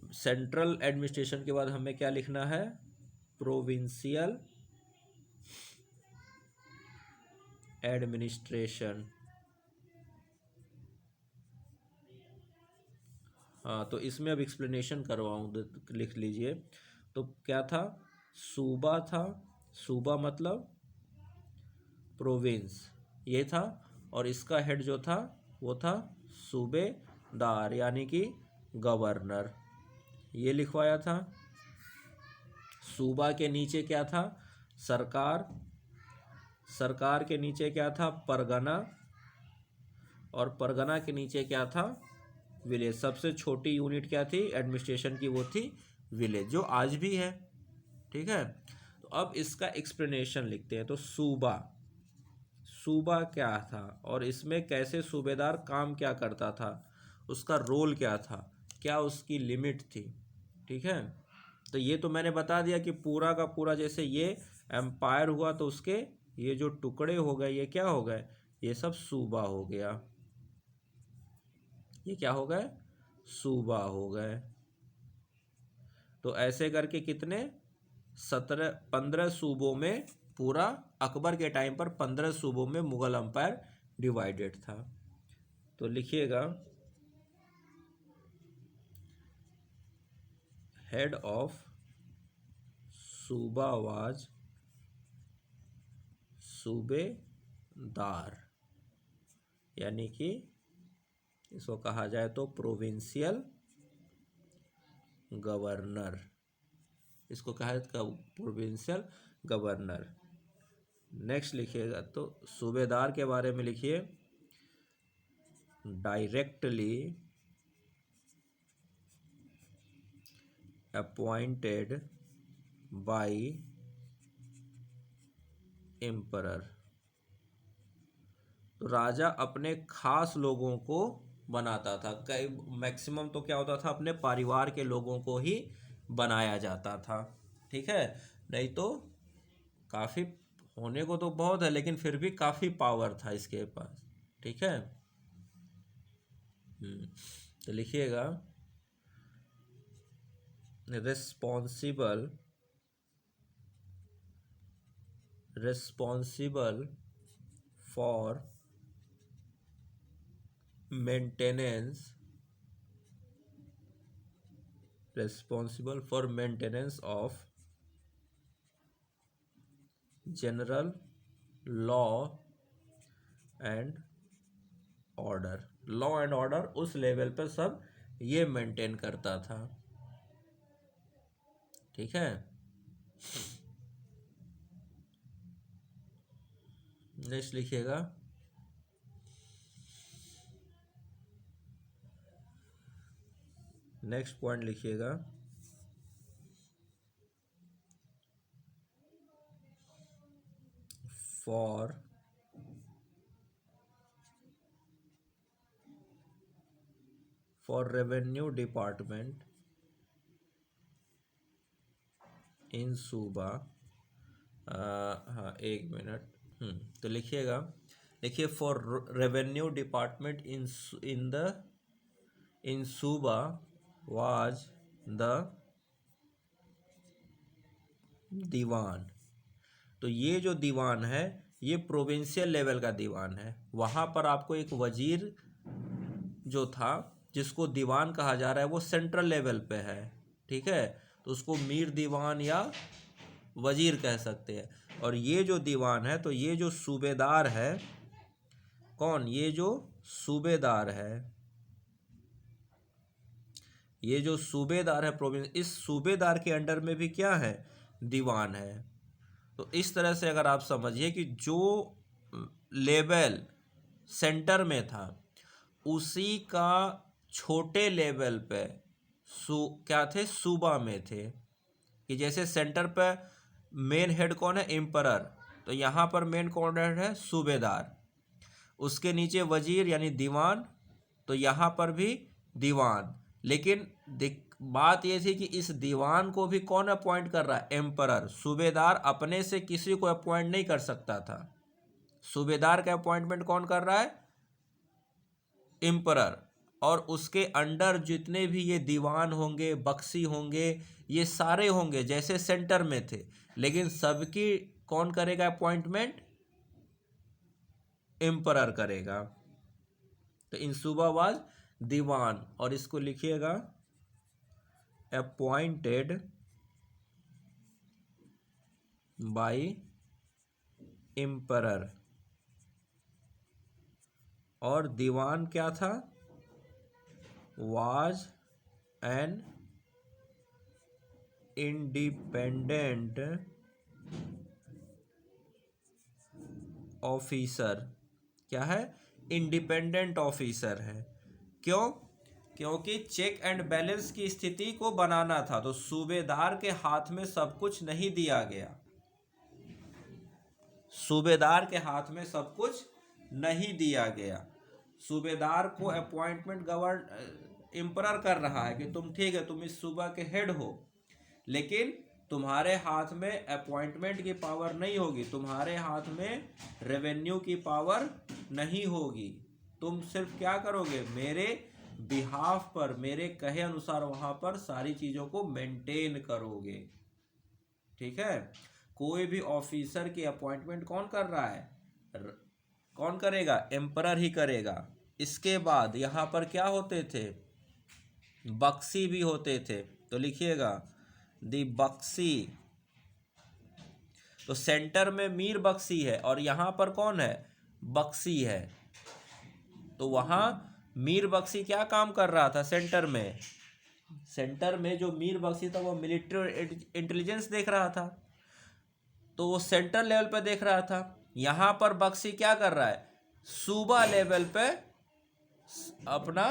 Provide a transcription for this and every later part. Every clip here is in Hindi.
सेंट्रल एडमिनिस्ट्रेशन के बाद हमें क्या लिखना है? Provincial administration. हाँ, तो इसमें अब एक्सप्लेनेशन करवाऊँ तो लिख लीजिए। तो क्या था? सूबा था, सूबा मतलब प्रोविंस, ये था। और इसका हेड जो था वो था सूबेदार यानी कि गवर्नर, ये लिखवाया था। सूबा के नीचे क्या था? सरकार, सरकार के नीचे क्या था? परगना, और परगना के नीचे क्या था? विलेज। सबसे छोटी यूनिट क्या थी एडमिनिस्ट्रेशन की? वो थी विलेज, जो आज भी है। ठीक है, तो अब इसका एक्सप्लेनेशन लिखते हैं। तो सूबा, सूबा क्या था और इसमें कैसे सूबेदार काम क्या करता था, उसका रोल क्या था, क्या उसकी लिमिट थी। ठीक है, तो ये तो मैंने बता दिया कि पूरा का पूरा जैसे ये एम्पायर हुआ तो उसके ये जो टुकड़े हो गए ये क्या हो गए? ये सब सूबा हो गया। ये क्या हो गए? सूबा हो गए। तो ऐसे करके कितने? 15 सूबों में, पूरा अकबर के टाइम पर 15 सूबों में मुगल अंपायर डिवाइडेड था। तो लिखिएगा, हेड ऑफ सूबा वाज सूबेदार, यानी कि इसको कहा जाए तो प्रोविंशियल गवर्नर, इसको कहा जाए प्रोविंशियल गवर्नर। नेक्स्ट लिखिएगा, तो सूबेदार के बारे में लिखिए, डायरेक्टली अपॉइंटेड बाय एम्परर। तो राजा अपने खास लोगों को बनाता था। कई मैक्सिमम तो क्या होता था, अपने परिवार के लोगों को ही बनाया जाता था। ठीक है, नहीं तो काफ़ी होने को तो बहुत है, लेकिन फिर भी काफ़ी पावर था इसके पास। ठीक है, तो लिखिएगा, responsible responsible for maintenance of general law and order. Law and order उस लेवल पर सब ये मेंटेन करता था। ठीक है, नेक्स्ट लिखिएगा, नेक्स्ट पॉइंट लिखिएगा, फॉर रेवेन्यू डिपार्टमेंट इन सूबा। हाँ, एक मिनट। तो लिखिएगा, देखिए, फॉर रेवेन्यू डिपार्टमेंट इन सूबा वाज द दीवान। तो ये जो दीवान है ये प्रोविंशियल लेवल का दीवान है। वहाँ पर आपको एक वजीर जो था जिसको दीवान कहा जा रहा है वो सेंट्रल लेवल पे है। ठीक है, तो उसको मीर दीवान या वजीर कह सकते हैं। और ये जो दीवान है, तो ये जो सूबेदार है, कौन? ये जो सूबेदार है, ये जो सूबेदार है प्रोविंस, इस सूबेदार के अंडर में भी क्या है? दीवान है। तो इस तरह से अगर आप समझिए कि जो लेवल सेंटर में था उसी का छोटे लेवल पे क्या थे? सूबा में थे। कि जैसे सेंटर पे मेन हेड कौन है? एम्परर। तो यहाँ पर मेन कौन हेड है? सूबेदार। उसके नीचे वजीर यानी दीवान, तो यहाँ पर भी दीवान। लेकिन बात यह थी कि इस दीवान को भी कौन अपॉइंट कर रहा है? एम्परर। सूबेदार अपने से किसी को अपॉइंट नहीं कर सकता था। सूबेदार का अपॉइंटमेंट कौन कर रहा है? एम्परर। और उसके अंडर जितने भी ये दीवान होंगे, बख्शी होंगे, ये सारे होंगे जैसे सेंटर में थे, लेकिन सबकी कौन करेगा अपॉइंटमेंट? एम्परर करेगा। तो इंसुबा वाज दीवान, और इसको लिखिएगा अपॉइंटेड बाय एम्परर। और दीवान क्या था? Was an independent officer. क्या है? इंडिपेंडेंट ऑफिसर है। क्यों? क्योंकि चेक एंड बैलेंस की स्थिति को बनाना था, तो सूबेदार के हाथ में सब कुछ नहीं दिया गया। सूबेदार के हाथ में सब कुछ नहीं दिया गया। सूबेदार को अपॉइंटमेंट एम्परर कर रहा है कि तुम ठीक है, तुम इस सूबा के हेड हो, लेकिन तुम्हारे हाथ में अपॉइंटमेंट की पावर नहीं होगी, तुम्हारे हाथ में रेवेन्यू की पावर नहीं होगी। तुम सिर्फ क्या करोगे? मेरे बिहाफ पर, मेरे कहे अनुसार वहां पर सारी चीजों को मेंटेन करोगे। ठीक है? कोई भी ऑफिसर की अपॉइंटमेंट कौन कर रहा है? कौन करेगा? एम्परर ही करेगा। इसके बाद यहां पर क्या होते थे? बख्शी भी होते थे। तो लिखिएगा दी बख्शी। तो सेंटर में मीर बख्शी है और यहां पर कौन है? बख्शी है। तो वहां मीर बख्शी क्या काम कर रहा था? सेंटर में, सेंटर में जो मीर बख्शी था वो मिलिट्री इंटेलिजेंस देख रहा था, तो वो सेंटर लेवल पे देख रहा था। यहां पर बख्शी क्या कर रहा है? सूबा लेवल पे अपना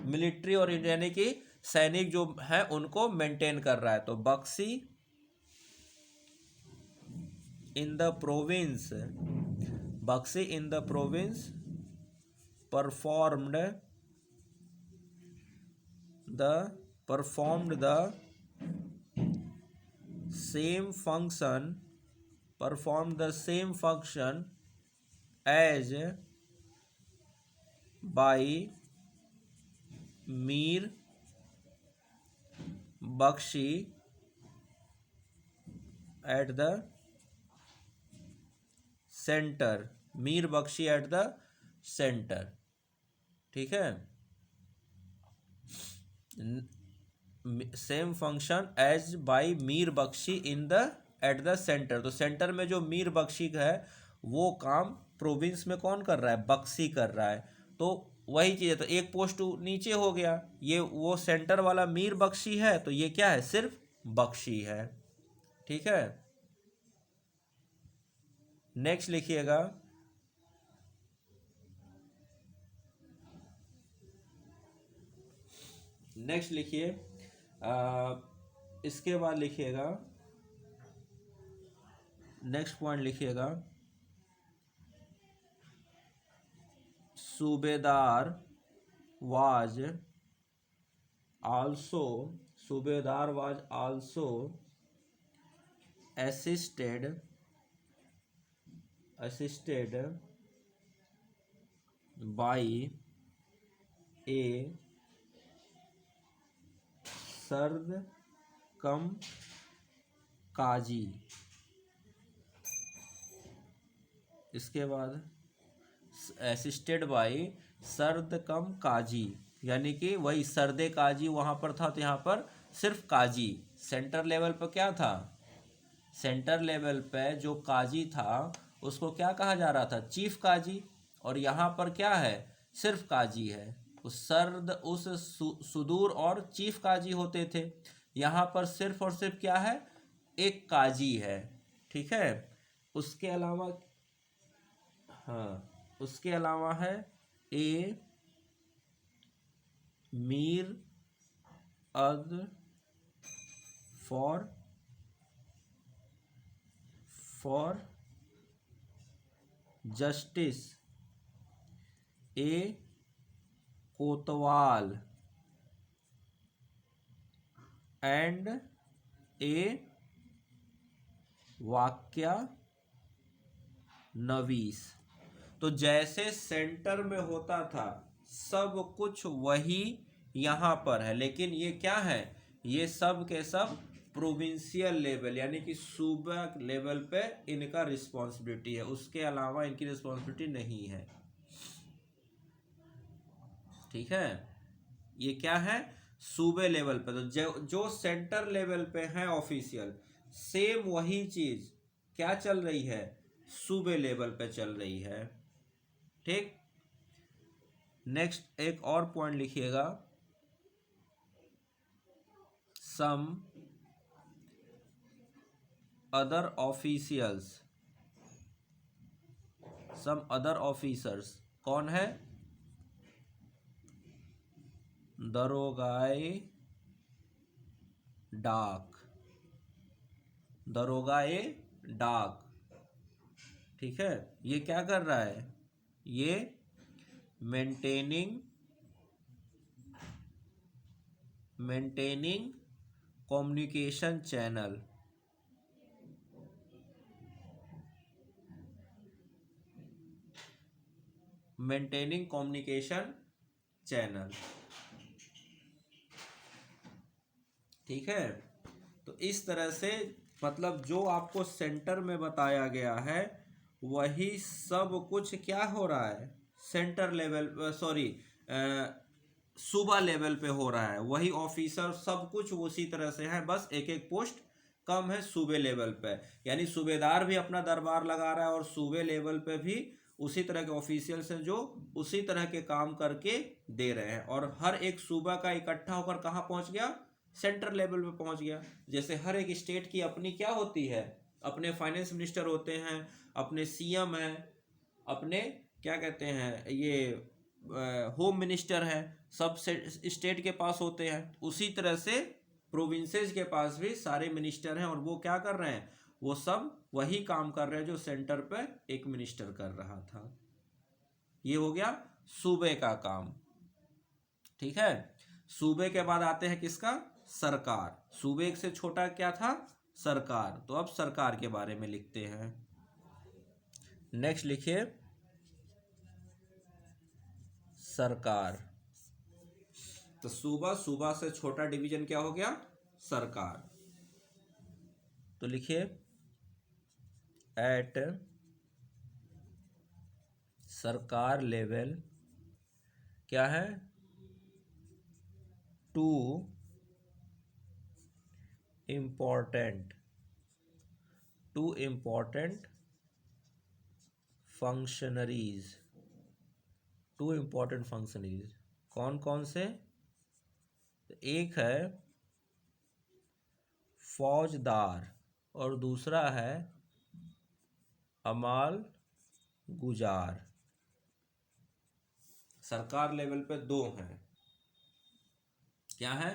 मिलिट्री और यानी कि सैनिक जो है उनको मेंटेन कर रहा है। तो Bakshi in the province, Bakshi in the province performed the same function as by Mir Bakshi at the center, Mir Bakshi at the center. ठीक है? Same function as by Mir Bakshi in the at the center. तो सेंटर में जो मीर बख्शी है वो काम प्रोविंस में कौन कर रहा है? बख्शी कर रहा है। तो वही चीज़ है, तो एक पोस्ट नीचे हो गया, ये वो सेंटर वाला मीर बख्शी है, तो ये क्या है? सिर्फ बख्शी है। ठीक है? नेक्स्ट लिखिएगा नेक्स्ट लिखिए इसके बाद लिखिएगा नेक्स्ट पॉइंट लिखिएगा सूबेदार was also assisted by a सर्द कम काजी। इसके बाद असिस्टेड बाय सर्द कम काजी, यानी कि वही सर्दे काजी वहाँ पर था, तो यहाँ पर सिर्फ काजी। सेंटर लेवल पर क्या था? सेंटर लेवल पे जो काजी था उसको क्या कहा जा रहा था? चीफ काजी। और यहाँ पर क्या है? सिर्फ काजी है। उस सुदूर और चीफ काजी होते थे, यहाँ पर सिर्फ और सिर्फ क्या है? एक काजी है। ठीक है? उसके अलावा हाँ, उसके अलावा है ए मीर अद for justice A Kotwal and ए वाक्या नवीस। तो जैसे सेंटर में होता था, सब कुछ वही यहाँ पर है, लेकिन ये क्या है, ये सब के सब प्रोविंशियल लेवल यानी कि सूबा लेवल पे इनका रिस्पॉन्सिबिलिटी है, उसके अलावा इनकी रिस्पॉन्सिबिलिटी नहीं है। ठीक है, ये क्या है, सूबे लेवल पे। तो जो सेंटर लेवल पे है ऑफिशियल, सेम वही चीज क्या चल रही है, सूबे लेवल पे चल रही है। ठीक, नेक्स्ट एक और पॉइंट लिखिएगा, some other officials, some other officers कौन है, दरोगाए डाक, दरोगाए डाक। ठीक है, ये क्या कर रहा है, ये maintaining communication channel, maintaining communication channel. ठीक है, तो इस तरह से मतलब जो आपको सेंटर में बताया गया है वही सब कुछ क्या हो रहा है, सेंटर लेवल, सॉरी सूबा लेवल पे हो रहा है। वही ऑफिसर सब कुछ उसी तरह से है, बस एक एक पोस्ट कम है सूबे लेवल पे। यानी सूबेदार भी अपना दरबार लगा रहा है और सूबे लेवल पे भी उसी तरह के ऑफिशियल्स हैं जो उसी तरह के काम करके दे रहे हैं, और हर एक सूबा का इकट्ठा होकर कहाँ पहुंच गया, सेंटर लेवल पे पहुंच गया। जैसे हर एक स्टेट की अपनी क्या होती है, अपने फाइनेंस मिनिस्टर होते हैं, अपने सीएम हैं, अपने क्या कहते हैं ये होम मिनिस्टर है, सब स्टेट के पास होते हैं। उसी तरह से प्रोविंसेस के पास भी सारे मिनिस्टर हैं, और वो क्या कर रहे हैं, वो सब वही काम कर रहे हैं जो सेंटर पे एक मिनिस्टर कर रहा था। ये हो गया सूबे का काम। ठीक है, सूबे के बाद आते हैं किसका, सरकार। सूबे से छोटा क्या था, सरकार। तो अब सरकार के बारे में लिखते हैं। नेक्स्ट लिखिए सरकार। तो सूबा, सूबा से छोटा डिवीजन क्या हो गया, सरकार। तो लिखिए एट सरकार लेवल क्या है, two important functionaries, two important functionaries कौन कौन से, एक है फौजदार और दूसरा है अमाल गुजार। सरकार लेवल पे दो हैं, क्या है,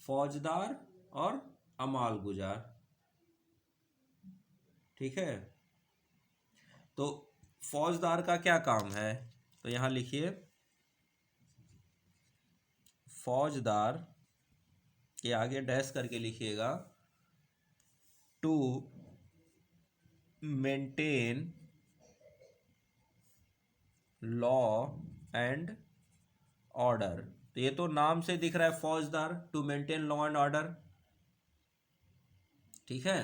फौजदार और अमाल गुजार। ठीक है, तो फौजदार का क्या काम है, तो यहां लिखिए फौजदार के आगे डैश करके लिखिएगा, to maintain law and order. तो ये तो नाम से दिख रहा है फौजदार, to maintain law and order. ठीक है,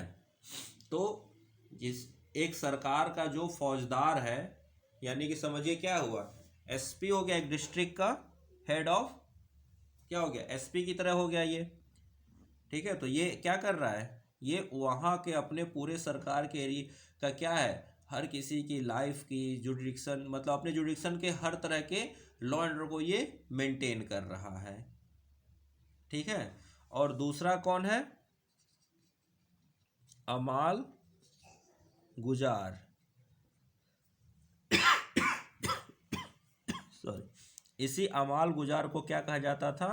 तो जिस एक सरकार का जो फौजदार है, यानी कि समझिए क्या हुआ, एसपी हो गया एक डिस्ट्रिक्ट का हेड ऑफ, क्या हो गया, एसपी की तरह हो गया ये। ठीक है, तो ये क्या कर रहा है, ये वहाँ के अपने पूरे सरकार के एरिया का क्या है, हर किसी की लाइफ की जुडिक्शन, मतलब अपने जुडिक्शन के हर तरह के लॉ एंड ऑर्डर को ये मेंटेन कर रहा है। ठीक है, और दूसरा कौन है, अमाल गुजार, सॉरी, इसी अमाल गुजार को क्या कहा जाता था,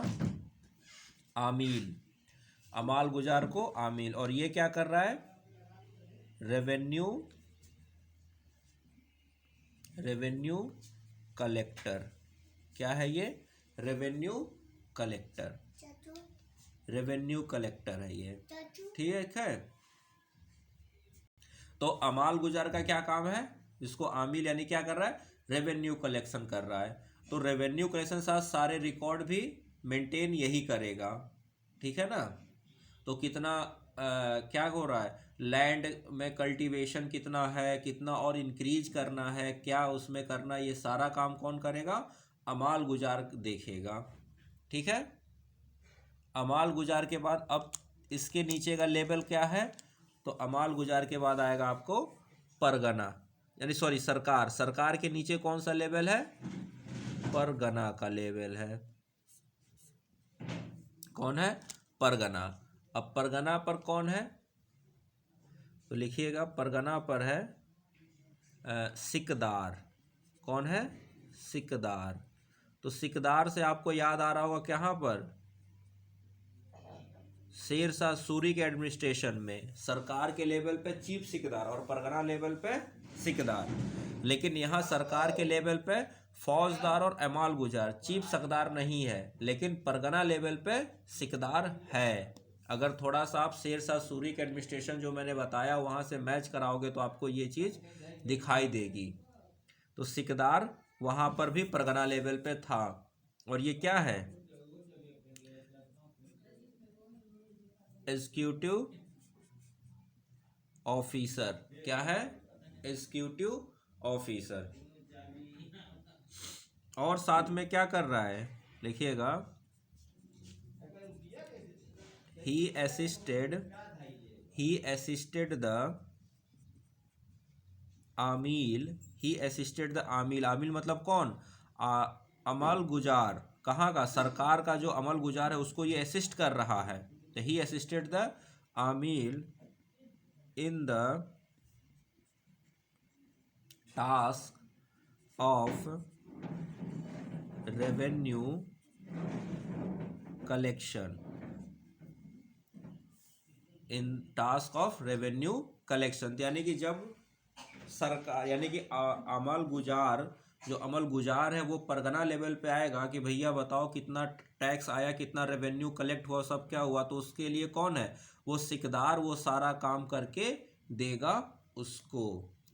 आमील। अमाल गुजार को आमील। और ये क्या कर रहा है, रेवेन्यू कलेक्टर। क्या है ये, रेवेन्यू कलेक्टर, रेवेन्यू कलेक्टर है ये। ठीक है, तो अमाल गुजार का क्या काम है, जिसको आमिल यानी क्या कर रहा है, रेवेन्यू कलेक्शन कर रहा है। तो रेवेन्यू कलेक्शन साथ सारे रिकॉर्ड भी मेंटेन यही करेगा, ठीक है ना। तो कितना क्या हो रहा है, लैंड में कल्टीवेशन कितना है, कितना और इंक्रीज करना है, क्या उसमें करना, ये सारा काम कौन करेगा, अमाल गुजार देखेगा, ठीक है। अमाल गुजार के बाद अब इसके नीचे का लेवल क्या है, तो अमाल गुजार के बाद आएगा आपको परगना, यानी सॉरी सरकार। सरकार के नीचे कौन सा लेवल है, परगना का लेवल है। कौन है, परगना। अब परगना पर कौन है, तो लिखिएगा परगना पर है सिकदार। कौन है, सिकदार। तो सिकदार से आपको याद आ रहा होगा कहाँ पर, शेरशाह सूरी के एडमिनिस्ट्रेशन में सरकार के लेवल पे चीफ सिकदार और परगना लेवल पे सिकदार। लेकिन यहाँ सरकार के लेवल पे फौजदार और अमाल गुजार, चीफ सिकदार नहीं है, लेकिन परगना लेवल पे सिकदार है। अगर थोड़ा सा आप शेरशाह सूरी के एडमिनिस्ट्रेशन जो मैंने बताया वहाँ से मैच कराओगे तो आपको ये चीज़ दिखाई देगी। तो सिकदार वहाँ पर भी परगना लेवल पे था। और ये क्या है, एग्जीक्यूटिव ऑफिसर। क्या है, एग्जीक्यूटिव ऑफिसर। और साथ में क्या कर रहा है, लिखिएगा, ही assisted the Aamil. He assisted the आमिल। आमिल मतलब कौन, अमल गुजार। कहाँ का, सरकार का जो अमल गुजार है उसको ये असिस्ट कर रहा है। तो ही assisted the Aamil in the task of revenue collection. In task of revenue collection, यानी कि जब सरकार, यानी कि अमल गुजार, जो अमल गुजार है वो परगना लेवल पे आएगा कि भैया बताओ कितना टैक्स आया, कितना रेवेन्यू कलेक्ट हुआ, सब क्या हुआ, तो उसके लिए कौन है, वो सिकदार, वो सारा काम करके देगा उसको।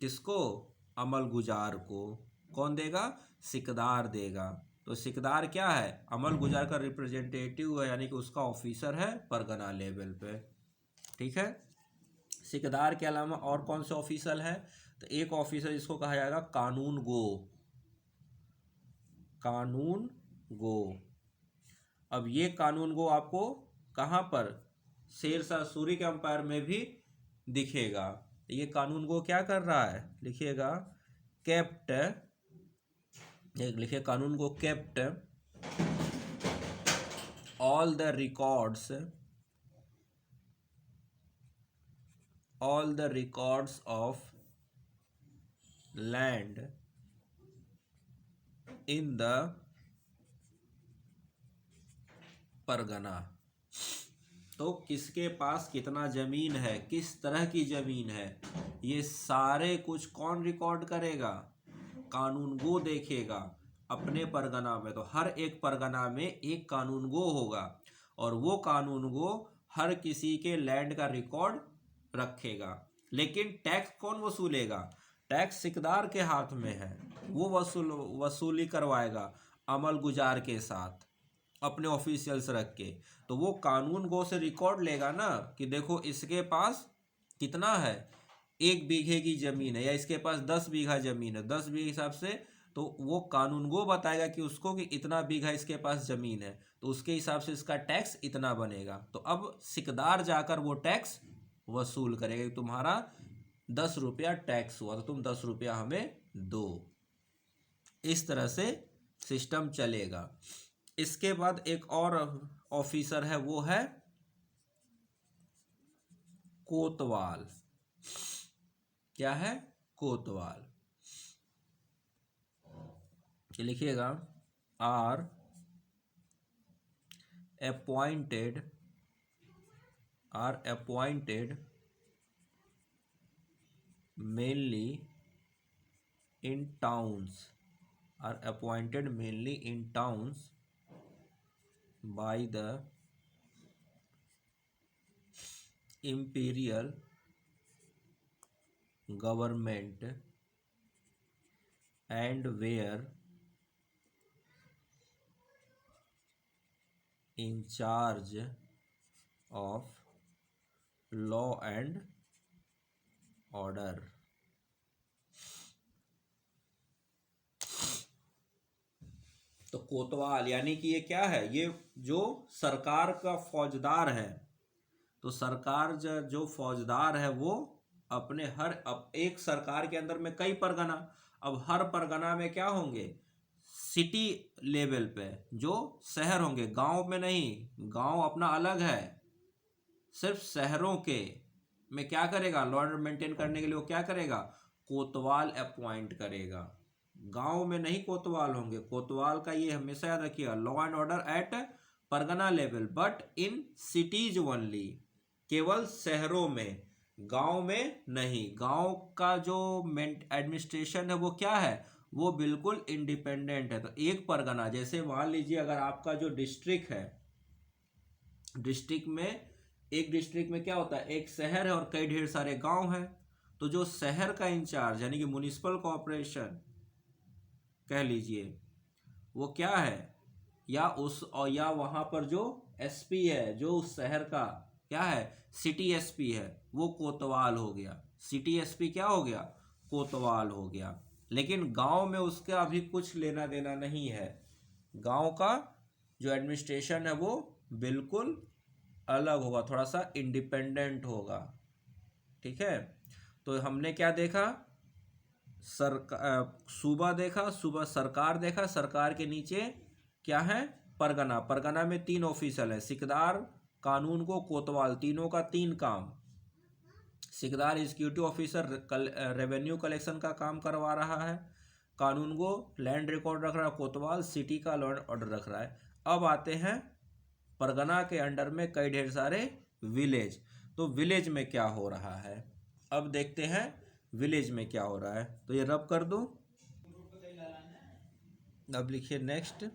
किसको, अमल गुजार को। कौन देगा, सिकदार देगा। तो सिकदार क्या है, अमल गुजार का रिप्रेजेंटेटिव है, यानी कि उसका ऑफिसर है परगना लेवल पे, ठीक है। सिकदार के अलावा और कौन से ऑफिसर है, तो एक ऑफिसर जिसको कहा जाएगा कानून गो। कानून गो। अब ये कानून गो आपको कहाँ पर, शेरशाह सूरी के अंपायर में भी दिखेगा। ये कानून गो क्या कर रहा है, लिखिएगा, केप्ट, लिखिए कानून go kept all the records of land in the pargana. तो किसके पास कितना जमीन है, किस तरह की जमीन है, ये सारे कुछ कौन रिकॉर्ड करेगा, कानून गो देखेगा अपने परगना में। तो हर एक परगना में एक कानून गो होगा और वो कानून गो हर किसी के लैंड का रिकॉर्ड रखेगा। लेकिन टैक्स कौन वसूलेगा, टैक्स सिकदार के हाथ में है, वो वसूली करवाएगा अमल गुजार के साथ अपने ऑफिशियल्स रख के। तो वो कानून गो से रिकॉर्ड लेगा ना कि देखो इसके पास कितना है, 1 बीघे की जमीन है, या इसके पास 10 बीघा जमीन है, 10 बीघे हिसाब से। तो वो कानून गो बताएगा कि उसको कि इतना बीघा इसके पास जमीन है, तो उसके हिसाब से इसका टैक्स इतना बनेगा। तो अब सिकदार जाकर वो टैक्स वसूल करेगा, तुम्हारा 10 रुपया टैक्स हुआ तो तुम 10 रुपया हमें दो। इस तरह से सिस्टम चलेगा। इसके बाद एक और ऑफिसर है, वो है कोतवाल। क्या है, कोतवाल। लिखिएगा, are appointed mainly in towns by the imperial government and were in charge of law and order. तो कोतवाल यानी कि ये क्या है, ये जो सरकार का फौजदार है। तो सरकार जो फौजदार है वो अपने अब एक सरकार के अंदर में कई परगना, अब हर परगना में क्या होंगे, सिटी लेवल पे जो शहर होंगे, गांव में नहीं, गांव अपना अलग है। सिर्फ शहरों के में क्या करेगा, लॉ एंड मेंटेन करने के लिए वो क्या करेगा, कोतवाल अपॉइंट करेगा। गांव में नहीं कोतवाल होंगे। कोतवाल का ये हमेशा याद रखिएगा, law and order at pargana level but in cities only, केवल शहरों में, गांव में नहीं। गांव का जो एडमिनिस्ट्रेशन है वो क्या है, वो बिल्कुल इंडिपेंडेंट है। तो एक परगना, जैसे मान लीजिए अगर आपका जो डिस्ट्रिक्ट है, डिस्ट्रिक्ट में, एक डिस्ट्रिक्ट में क्या होता है, एक शहर है और कई ढेर सारे गांव हैं। तो जो शहर का इंचार्ज यानी कि म्युनिसिपल कॉर्पोरेशन कह लीजिए, वो क्या है, या वहां पर जो एसपी है, जो उस शहर का क्या है, सिटी एसपी है, वो कोतवाल हो गया। सिटी एसपी क्या हो गया, कोतवाल हो गया। लेकिन गांव में उसका अभी कुछ लेना देना नहीं है। गांव का जो एडमिनिस्ट्रेशन है वो बिल्कुल अलग होगा, थोड़ा सा इंडिपेंडेंट होगा। ठीक है। तो हमने क्या देखा, सूबा देखा, सूबा सरकार देखा, सरकार के नीचे क्या है, परगना। परगना में 3 ऑफिसर है, सिकदार, कानून को, कोतवाल, तीनों का 3 काम। सिकदार एग्जीक्यूटिव ऑफिसर रेवेन्यू कलेक्शन का काम करवा रहा है, कानून को लैंड रिकॉर्ड रख रहा है, कोतवाल सिटी का लॉ एंड ऑर्डर रख रहा है। अब आते हैं परगना के अंडर में कई ढेर सारे विलेज। तो विलेज में क्या हो रहा है, अब देखते हैं विलेज में क्या हो रहा है। तो ये रब कर दूं, अब लिखिए नेक्स्ट,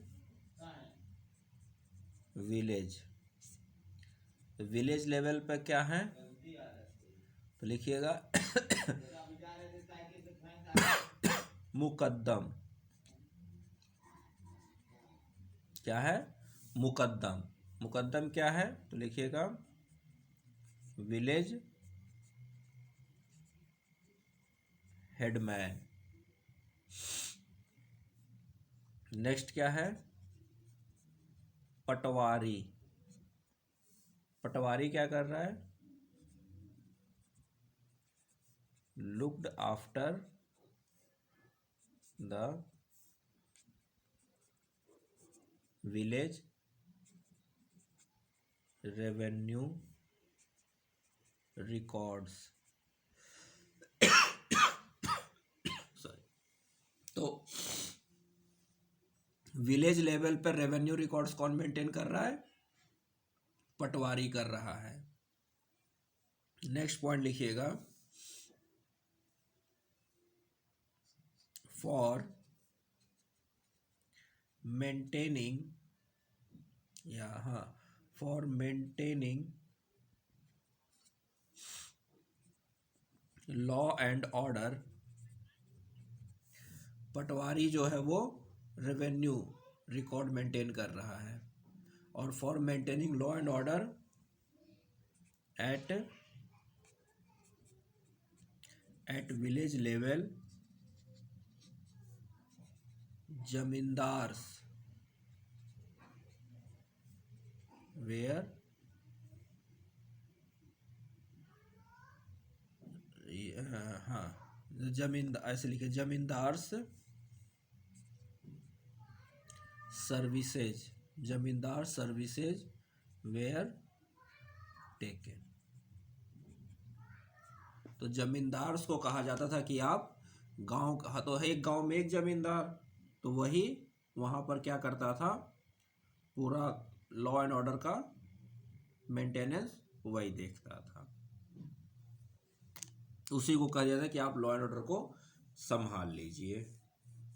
विलेज। विलेज लेवल पे क्या है, तो लिखिएगा मुकद्दम। क्या है, मुकद्दम। मुकद्दम क्या है, तो लिखिएगा विलेज हेडमैन। नेक्स्ट क्या है, पटवारी। पटवारी क्या कर रहा है, looked after the village revenue records. Sorry. तो विलेज लेवल पर रेवेन्यू रिकॉर्ड्स कौन मेंटेन कर रहा है, पटवारी कर रहा है। नेक्स्ट पॉइंट लिखिएगा, for maintaining, for maintaining law and order, पटवारी जो है वो रेवेन्यू रिकॉर्ड मेंटेन कर रहा है। और for maintaining law and order at village level, zamindars were ऐसे लिखे, zamindars services, zamindar services were taken. तो जमींदार्स को कहा जाता था कि आप गांव, तो है एक गांव में एक जमींदार, तो वही वहां पर क्या करता था, पूरा लॉ एंड ऑर्डर का मेंटेनेंस वही देखता था। उसी को कहा जाता है कि आप लॉ एंड ऑर्डर को संभाल लीजिए।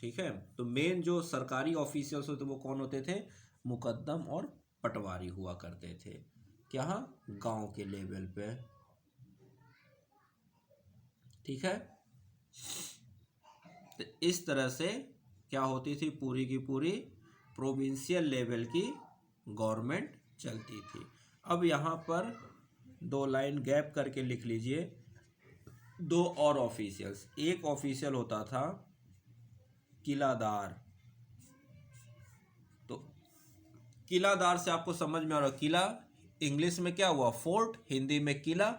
ठीक है। तो मेन जो सरकारी ऑफिशियल्स होते वो कौन होते थे, मुकद्दम और पटवारी हुआ करते थे, क्या, गांव के लेवल पे। ठीक है। तो इस तरह से क्या होती थी, पूरी की पूरी प्रोविंशियल लेवल की गवर्नमेंट चलती थी। अब यहाँ पर 2 लाइन गैप करके लिख लीजिए 2 और ऑफिशियल्स। एक ऑफिशियल होता था किलादार। तो किलादार से आपको समझ में आ रहा, किला इंग्लिश में क्या हुआ, फोर्ट, हिंदी में किला।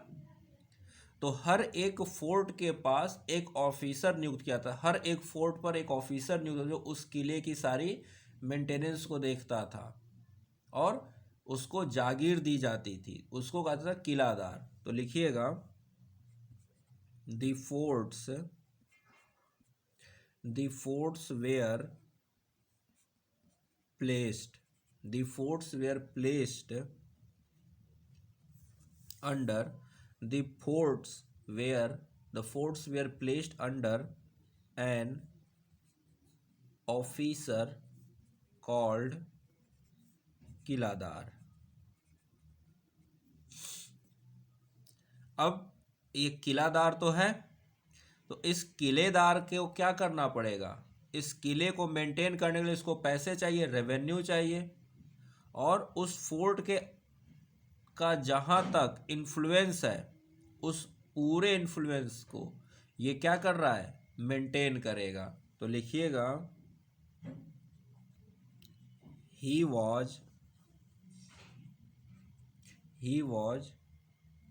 तो हर एक फोर्ट के पास एक ऑफिसर नियुक्त किया था, हर एक फोर्ट पर एक ऑफिसर नियुक्त जो उस किले की सारी मेंटेनेंस को देखता था और उसको जागीर दी जाती थी, उसको कहता था किलादार। तो लिखिएगा the forts were placed the forts were placed under the forts were placed under an officer called किलादार। अब ये किलादार तो है, तो इस किलेदार को क्या करना पड़ेगा, इस किले को मेंटेन करने के लिए इसको पैसे चाहिए, रेवेन्यू चाहिए, और उस फोर्ट के का जहाँ तक इन्फ्लुएंस है उस पूरे इन्फ्लुएंस को ये क्या कर रहा है, मेंटेन करेगा। तो लिखिएगा he was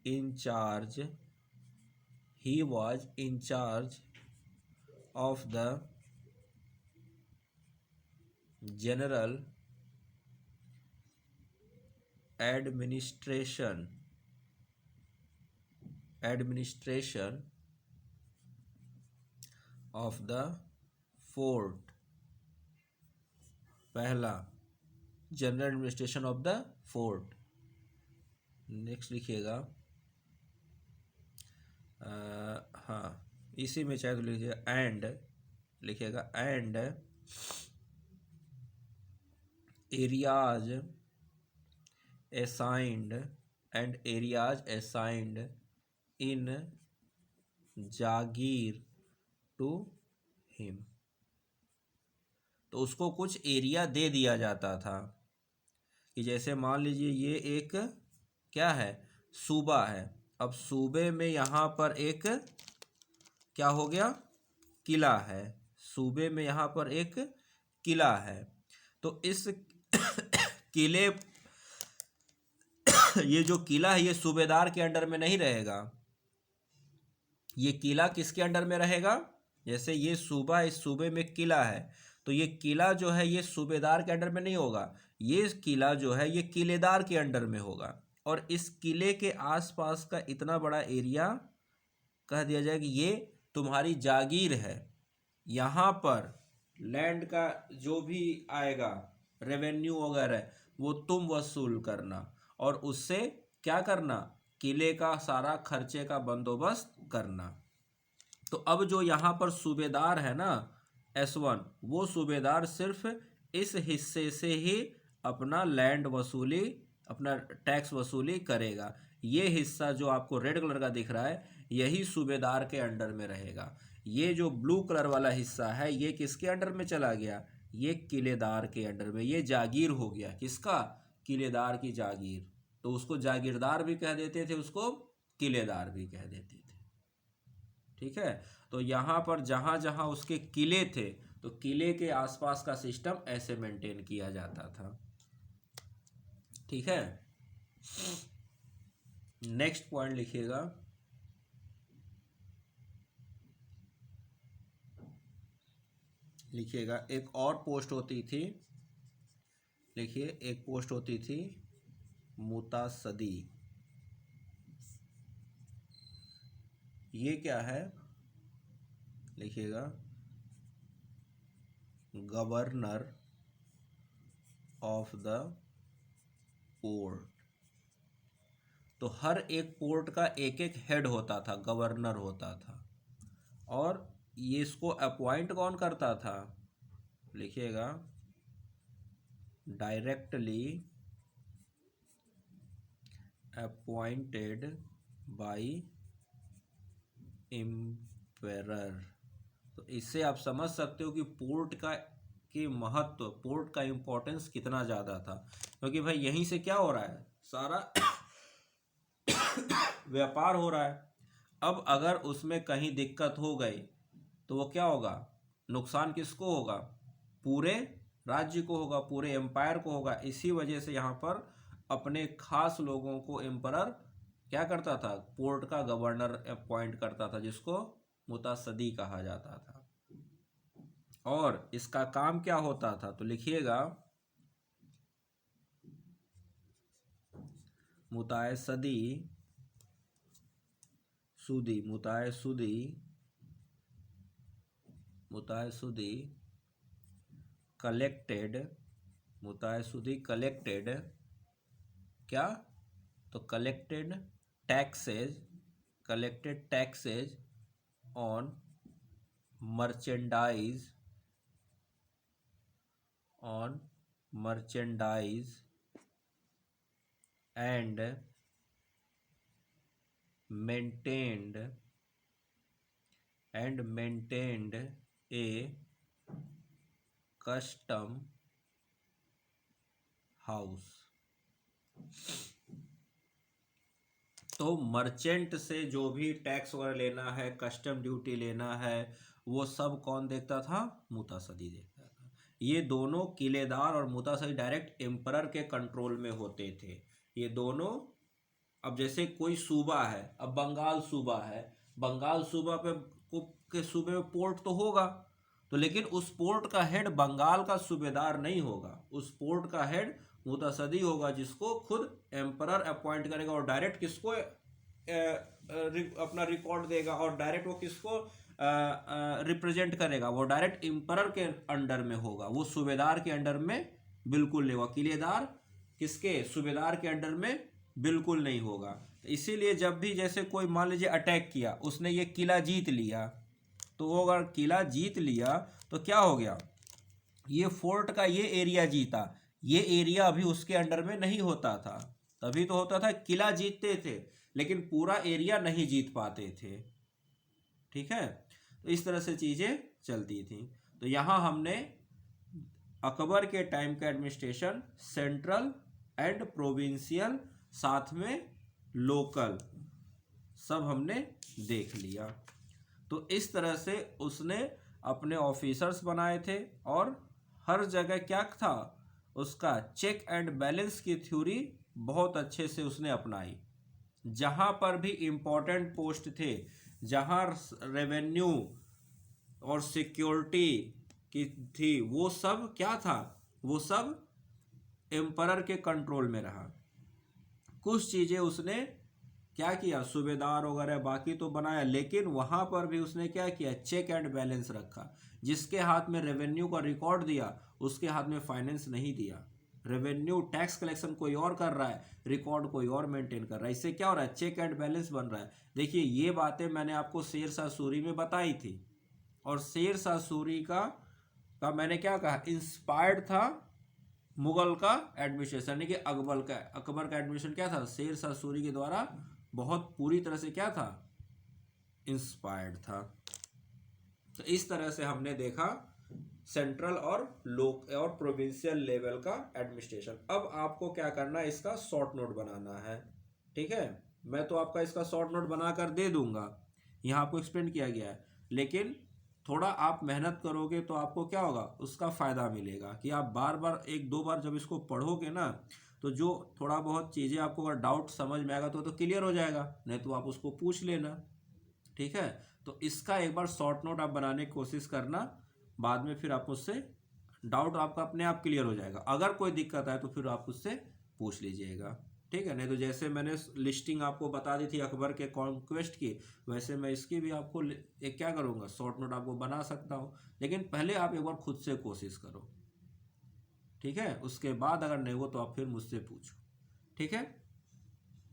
in charge of the general administration of the fort। पहला general administration of the fort. Next लिखिएगा हाँ इसी में चाहे तो लिखिएगा and areas assigned in jagir to him. तो उसको कुछ एरिया दे दिया जाता था कि जैसे मान लीजिए ये एक क्या है, सूबा है। अब सूबे में यहाँ पर एक क्या हो गया, किला है। सूबे में यहाँ पर एक किला है, तो इस किले ये जो किला है ये सूबेदार के अंडर में नहीं रहेगा। ये किला किसके अंडर में रहेगा, जैसे ये सूबा, इस सूबे में किला है, तो ये किला जो है ये सूबेदार के अंडर में नहीं होगा, ये किला जो है ये किलेदार के अंडर में होगा। और इस किले के आसपास का इतना बड़ा एरिया कह दिया जाए कि ये तुम्हारी जागीर है, यहाँ पर लैंड का जो भी आएगा रेवेन्यू वगैरह वो तुम वसूल करना और उससे क्या करना, किले का सारा खर्चे का बंदोबस्त करना। तो अब जो यहाँ पर सूबेदार है ना S1, वो सूबेदार सिर्फ इस हिस्से से ही अपना लैंड वसूली, अपना टैक्स वसूली करेगा। ये हिस्सा जो आपको रेड कलर का दिख रहा है यही सूबेदार के अंडर में रहेगा। ये जो ब्लू कलर वाला हिस्सा है ये किसके अंडर में चला गया, ये किलेदार के अंडर में, ये जागीर हो गया, किसका, किलेदार की जागीर। तो उसको जागीरदार भी कह देते थे, उसको किलेदार भी कह देते थे। ठीक है, तो यहाँ पर जहाँ जहाँ उसके किले थे तो किले के आसपास का सिस्टम ऐसे मेंटेन किया जाता था। ठीक है, नेक्स्ट पॉइंट लिखिएगा एक और पोस्ट होती थी, लिखिए एक पोस्ट होती थी मुतासदी। ये क्या है, लिखिएगा गवर्नर ऑफ द पोर्ट। तो हर एक पोर्ट का एक एक हेड होता था, गवर्नर होता था, और ये इसको अपॉइंट कौन करता था, लिखिएगा डायरेक्टली अपॉइंटेड बाय एम्परर। तो इससे आप समझ सकते हो कि पोर्ट का की महत्व, पोर्ट का इम्पोर्टेंस कितना ज़्यादा था, क्योंकि भाई यहीं से क्या हो रहा है, सारा व्यापार हो रहा है। अब अगर उसमें कहीं दिक्कत हो गई तो वो क्या होगा, नुकसान किसको होगा, पूरे राज्य को होगा, पूरे एम्पायर को होगा। इसी वजह से यहाँ पर अपने खास लोगों को एम्परर क्या करता था, पोर्ट का गवर्नर अपॉइंट करता था, जिसको मुतासदी कहा जाता था। और इसका काम क्या होता था, तो लिखिएगा, मुतासदी सुदी, मुतासदी कलेक्टेड, क्या, तो collected taxes on merchandise and maintained a custom house. तो मर्चेंट से जो भी टैक्स वगैरह लेना है, कस्टम ड्यूटी लेना है, वो सब कौन देखता था, मुतासदी देखता था। ये दोनों किलेदार और मुतासदी डायरेक्ट एम्परर के कंट्रोल में होते थे, ये दोनों। अब जैसे कोई सूबा है, अब बंगाल सूबा है, बंगाल सूबा के सूबे में पोर्ट तो होगा, तो लेकिन उस पोर्ट का हेड बंगाल का सूबेदार नहीं होगा, उस पोर्ट का हेड मुतसदी होगा, जिसको खुद एम्परर अपॉइंट करेगा और डायरेक्ट किसको अपना रिकॉर्ड देगा, और डायरेक्ट वो किसको रिप्रेजेंट करेगा, वो डायरेक्ट एम्परर के अंडर में होगा, वो सूबेदार के अंडर में बिल्कुल नहीं होगा। किलेदार किसके, सूबेदार के अंडर में बिल्कुल नहीं होगा। इसीलिए जब भी जैसे कोई मान लीजिए अटैक किया, उसने ये किला जीत लिया, तो वो अगर किला जीत लिया तो क्या हो गया, ये फोर्ट का ये एरिया जीता, ये एरिया अभी उसके अंडर में नहीं होता था। तभी तो होता था किला जीतते थे लेकिन पूरा एरिया नहीं जीत पाते थे। ठीक है, तो इस तरह से चीज़ें चलती थी। तो यहाँ हमने अकबर के टाइम का एडमिनिस्ट्रेशन सेंट्रल एंड प्रोविंशियल, साथ में लोकल, सब हमने देख लिया। तो इस तरह से उसने अपने ऑफिसर्स बनाए थे और हर जगह क्या था, उसका चेक एंड बैलेंस की थ्योरी बहुत अच्छे से उसने अपनाई। जहाँ पर भी इम्पोर्टेंट पोस्ट थे, जहाँ रेवेन्यू और सिक्योरिटी की थी, वो सब क्या था, वो सब एम्परर के कंट्रोल में रहा। कुछ चीज़ें उसने क्या किया, सूबेदार वगैरह बाकी तो बनाया, लेकिन वहाँ पर भी उसने क्या किया, चेक एंड बैलेंस रखा। जिसके हाथ में रेवेन्यू का रिकॉर्ड दिया, उसके हाथ में फाइनेंस नहीं दिया। रेवेन्यू टैक्स कलेक्शन कोई और कर रहा है, रिकॉर्ड कोई और मेंटेन कर रहा है। इससे क्या हो रहा है, चेक एंड बैलेंस बन रहा है। देखिए ये बातें मैंने आपको शेर शाह सूरी में बताई थी, और शेर शाह सूरी का मैंने क्या कहा, इंस्पायर्ड था मुगल का एडमिनिस्ट्रेशन, यानी कि अकबर का एडमिनिस्ट्रेशन क्या था, शेर शाह सूरी के द्वारा बहुत पूरी तरह से क्या था, इंस्पायर्ड था। तो इस तरह से हमने देखा सेंट्रल और प्रोविंशियल लेवल का एडमिनिस्ट्रेशन। अब आपको क्या करना है, इसका शॉर्ट नोट बनाना है। ठीक है, मैं तो आपका इसका शॉर्ट नोट बनाकर दे दूंगा, यहाँ आपको एक्सप्लेन किया गया है, लेकिन थोड़ा आप मेहनत करोगे तो आपको क्या होगा, उसका फ़ायदा मिलेगा कि आप बार बार एक दो बार जब इसको पढ़ोगे ना, तो जो थोड़ा बहुत चीज़ें आपको अगर डाउट समझ में आएगा तो क्लियर हो जाएगा, नहीं तो आप उसको पूछ लेना। ठीक है, तो इसका एक बार शॉर्ट नोट आप बनाने की कोशिश करना, बाद में फिर आप मुझसे डाउट आपका अपने आप क्लियर हो जाएगा। अगर कोई दिक्कत आए तो फिर आप उससे पूछ लीजिएगा। ठीक है, नहीं तो जैसे मैंने लिस्टिंग आपको बता दी थी अकबर के कॉन्क्वेस्ट की, वैसे मैं इसकी भी आपको एक क्या करूँगा, शॉर्ट नोट आपको बना सकता हूँ, लेकिन पहले आप एक बार खुद से कोशिश करो। ठीक है, उसके बाद अगर नहीं हो तो आप फिर मुझसे पूछो। ठीक है,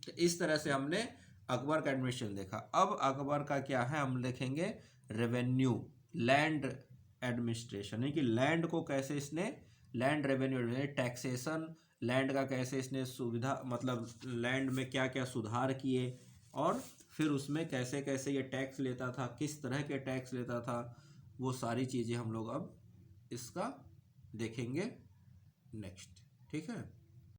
तो इस तरह से हमने अकबर का एडमिनिस्ट्रेशन देखा। अब अकबर का क्या है, हम देखेंगे रेवेन्यू, लैंड एडमिनिस्ट्रेशन, यानी कि लैंड को कैसे इसने, लैंड रेवेन्यू टैक्सेशन, लैंड का कैसे इसने सुविधा, मतलब लैंड में क्या क्या सुधार किए, और फिर उसमें कैसे कैसे ये टैक्स लेता था, किस तरह के टैक्स लेता था, वो सारी चीज़ें हम लोग अब इसका देखेंगे नेक्स्ट। ठीक है।